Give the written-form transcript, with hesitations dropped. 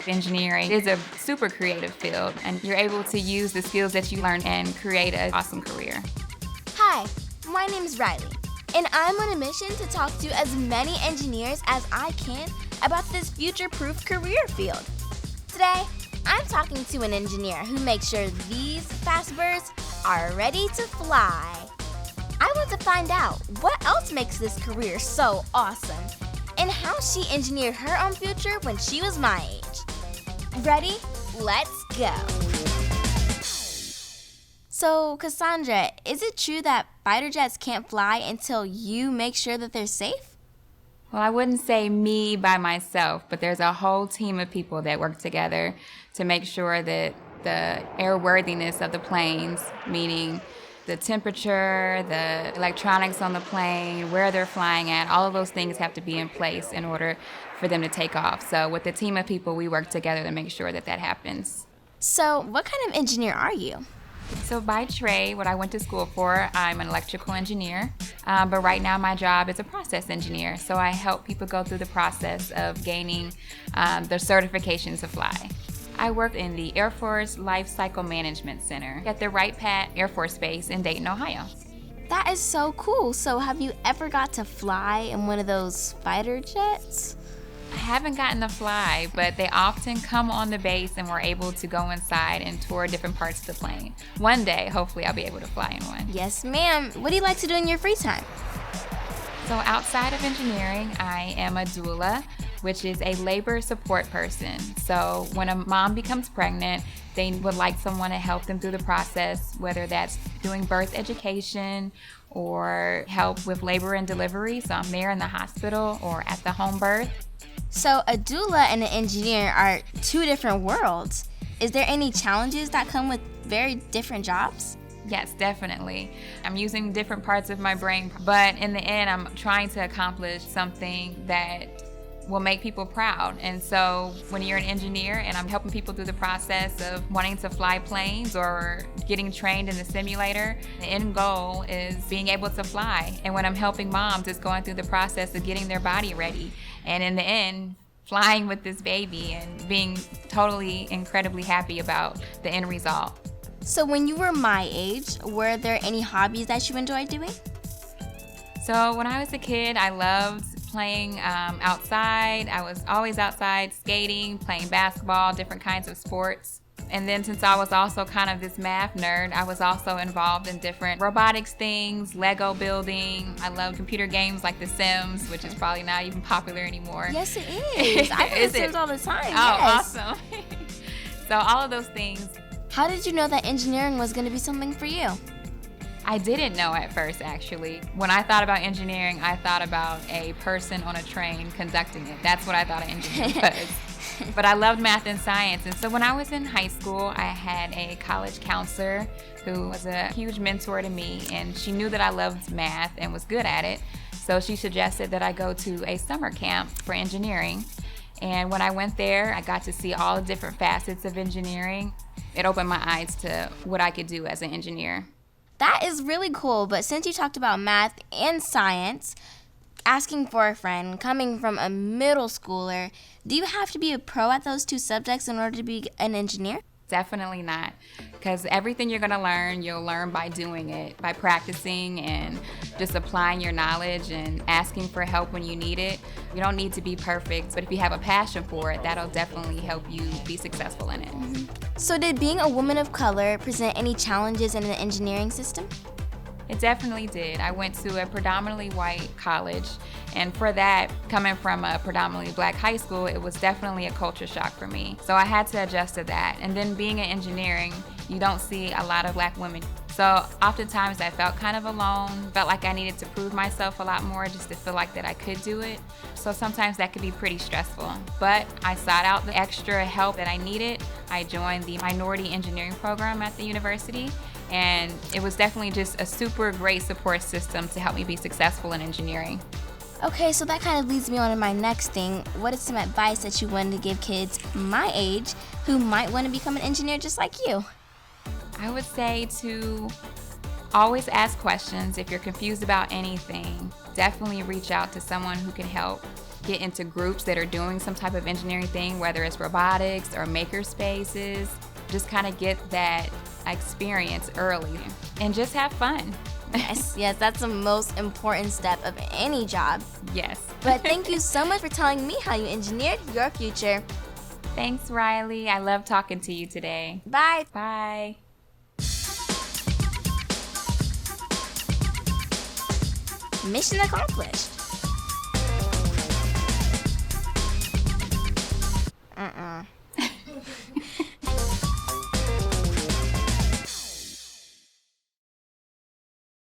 Engineering is a super creative field, and you're able to use the skills that you learn and create an awesome career. Hi, my name is Riley, and I'm on a mission to talk to as many engineers as I can about this future-proof career field. Today, I'm talking to an engineer who makes sure these fast birds are ready to fly. I want to find out what else makes this career so awesome and how she engineered her own future when she was my age. Ready? Let's go. So, Kasandra, is it true that fighter jets can't fly until you make sure that they're safe? Well, I wouldn't say me by myself, but there's a whole team of people that work together to make sure that the airworthiness of the planes, meaning the temperature, the electronics on the plane, where they're flying at, all of those things have to be in place in order for them to take off. So with the team of people, we work together to make sure that that happens. So what kind of engineer are you? So by trade, what I went to school for, I'm an electrical engineer, but right now my job is a process engineer. So I help people go through the process of gaining their certification to fly. I work in the Air Force Life Cycle Management Center at the Wright Pat Air Force Base in Dayton, Ohio. That is so cool. So have you ever got to fly in one of those fighter jets? I haven't gotten to fly, but they often come on the base and we're able to go inside and tour different parts of the plane. One day, hopefully, I'll be able to fly in one. Yes, ma'am. What do you like to do in your free time? So outside of engineering, I am a doula, which is a labor support person. So when a mom becomes pregnant, they would like someone to help them through the process, whether that's doing birth education or help with labor and delivery. So I'm there in the hospital or at the home birth. So a doula and an engineer are two different worlds. Is there any challenges that come with very different jobs? Yes, definitely. I'm using different parts of my brain, but in the end, I'm trying to accomplish something that will make people proud. And so when you're an engineer and I'm helping people through the process of wanting to fly planes or getting trained in the simulator, the end goal is being able to fly. And when I'm helping moms, it's going through the process of getting their body ready. And in the end, flying with this baby and being totally incredibly happy about the end result. So when you were my age, were there any hobbies that you enjoyed doing? So when I was a kid, I loved playing outside. I was always outside skating, playing basketball, different kinds of sports. And then since I was also kind of this math nerd, I was also involved in different robotics things, Lego building. I love computer games like The Sims, which is probably not even popular anymore. Yes, it is. I play The Sims all the time. Oh, yes. Awesome. So all of those things. How did you know that engineering was going to be something for you? I didn't know at first, actually. When I thought about engineering, I thought about a person on a train conducting it. That's what I thought an engineer was. But I loved math and science. And so when I was in high school, I had a college counselor who was a huge mentor to me. And she knew that I loved math and was good at it. So she suggested that I go to a summer camp for engineering. And when I went there, I got to see all the different facets of engineering. It opened my eyes to what I could do as an engineer. That is really cool, but since you talked about math and science, asking for a friend, coming from a middle schooler, do you have to be a pro at those two subjects in order to be an engineer? Definitely not, because everything you're gonna learn, you'll learn by doing it, by practicing and just applying your knowledge and asking for help when you need it. You don't need to be perfect, but if you have a passion for it, that'll definitely help you be successful in it. Mm-hmm. So did being a woman of color present any challenges in the engineering system? It definitely did. I went to a predominantly white college, and for that, coming from a predominantly black high school, it was definitely a culture shock for me. So I had to adjust to that. And then being in engineering, you don't see a lot of black women. So oftentimes I felt kind of alone, felt like I needed to prove myself a lot more just to feel like that I could do it. So sometimes that could be pretty stressful. But I sought out the extra help that I needed. I joined the minority engineering program at the university, and it was definitely just a super great support system to help me be successful in engineering. Okay, so that kind of leads me on to my next thing. What is some advice that you wanted to give kids my age who might want to become an engineer just like you? I would say to Always ask questions. If you're confused about anything, definitely reach out to someone who can help. Get into groups that are doing some type of engineering thing, whether it's robotics or maker spaces. Just kind of get that experience early and just have fun. Yes, that's the most important step of any job. Yes. But thank you so much for telling me how you engineered your future. Thanks, Riley. I love talking to you today. Bye. Bye. Mission accomplished.